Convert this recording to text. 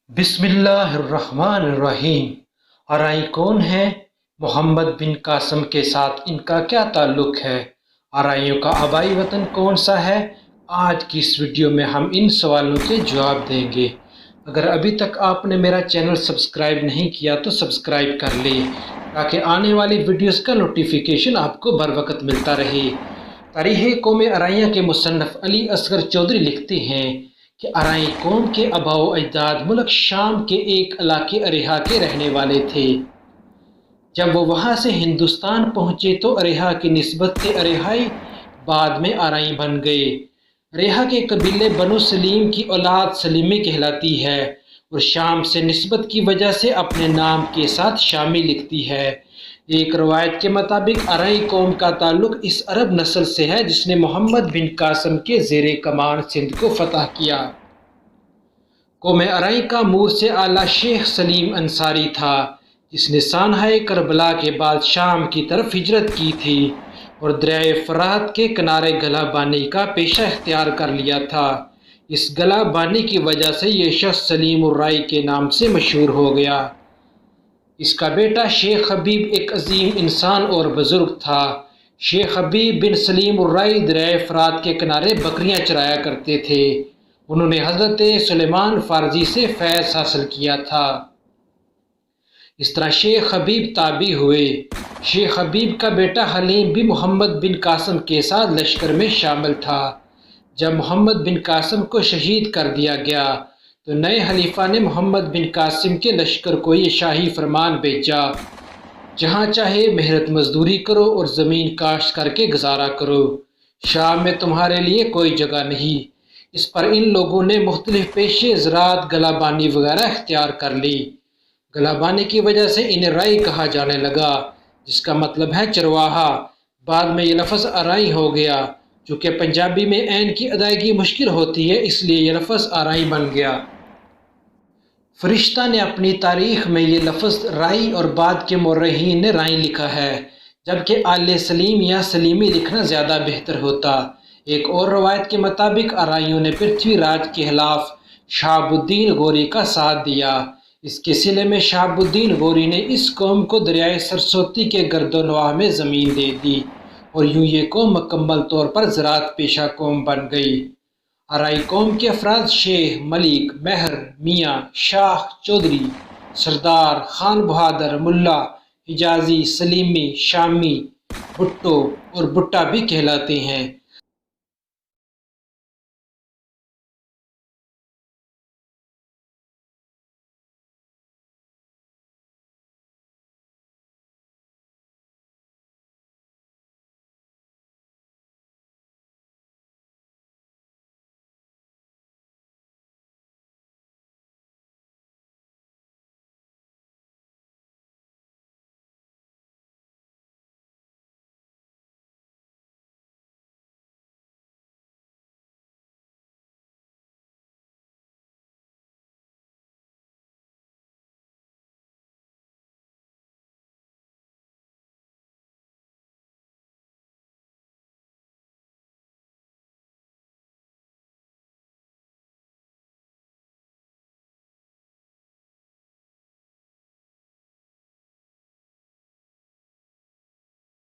بسم اللہ الرحمن الرحیم۔ آرائی کون ہے؟ محمد بن قاسم کے ساتھ ان کا کیا تعلق ہے؟ آرائیوں کا آبائی وطن کون سا ہے؟ آج کی اس ویڈیو میں ہم ان سوالوں کے جواب دیں گے۔ اگر ابھی تک آپ نے میرا چینل سبسکرائب نہیں کیا تو سبسکرائب کر لیں تاکہ آنے والی ویڈیوز کا نوٹیفیکیشن آپ کو بر وقت ملتا رہے۔ تاریخ قوم آرائیہ کے مصنف علی اصغر چودھری لکھتے ہیں کہ آرائی قوم کے آباء و اجداد ملک شام کے ایک علاقے اریحا کے رہنے والے تھے۔ جب وہ وہاں سے ہندوستان پہنچے تو اریحا کی نسبت سے اریحائی بعد میں آرائی بن گئے۔ اریحا کے قبیلے بنو سلیم کی اولاد سلیمی کہلاتی ہے اور شام سے نسبت کی وجہ سے اپنے نام کے ساتھ شامی لکھتی ہے۔ ایک روایت کے مطابق آرائی قوم کا تعلق اس عرب نسل سے ہے جس نے محمد بن قاسم کے زیر کمان سندھ کو فتح کیا۔ قوم آرائی کا مور سے اعلیٰ شیخ سلیم انصاری تھا جس نے سانحہ کربلا کے بعد شام کی طرف ہجرت کی تھی اور دریائے فرات کے کنارے گلہ بانی کا پیشہ اختیار کر لیا تھا۔ اس گلہ بانی کی وجہ سے یہ شخص سلیم الرائی کے نام سے مشہور ہو گیا۔ اس کا بیٹا شیخ حبیب ایک عظیم انسان اور بزرگ تھا۔ شیخ حبیب بن سلیم الرائی دریائے فرات کے کنارے بکریاں چرایا کرتے تھے۔ انہوں نے حضرت سلیمان فارزی سے فیض حاصل کیا تھا۔ اس طرح شیخ حبیب تابعی ہوئے۔ شیخ حبیب کا بیٹا حلیم بھی محمد بن قاسم کے ساتھ لشکر میں شامل تھا۔ جب محمد بن قاسم کو شہید کر دیا گیا تو نئے خلیفہ نے محمد بن قاسم کے لشکر کو یہ شاہی فرمان بھیجا، جہاں چاہے محنت مزدوری کرو اور زمین کاشت کر کے گزارا کرو، شام میں تمہارے لیے کوئی جگہ نہیں۔ اس پر ان لوگوں نے مختلف پیشے زراعت گلہ بانی وغیرہ اختیار کر لی۔ گلہ بانی کی وجہ سے انہیں رائی کہا جانے لگا جس کا مطلب ہے چرواہا۔ بعد میں یہ لفظ آرائی ہو گیا۔ چونکہ پنجابی میں عین کی ادائیگی مشکل ہوتی ہے اس لیے یہ لفظ آرائی بن گیا۔ فرشتہ نے اپنی تاریخ میں یہ لفظ رائی اور بعد کے مورخین نے رائی لکھا ہے، جبکہ آل سلیم یا سلیمی لکھنا زیادہ بہتر ہوتا۔ ایک اور روایت کے مطابق آرائیوں نے پرتھوی راج کے خلاف شہاب الدین غوری کا ساتھ دیا۔ اس کے صلے میں شہاب الدین غوری نے اس قوم کو دریائے سرسوتی کے گرد و نواح میں زمین دے دی اور یوں یہ قوم مکمل طور پر زراعت پیشہ قوم بن گئی۔ آرائی قوم کے افراد شیخ، ملک، مہر، میاں، شاہ، چودھری، سردار، خان بہادر، ملا، حجازی، سلیمی، شامی، بھٹو اور بھٹا بھی کہلاتے ہیں۔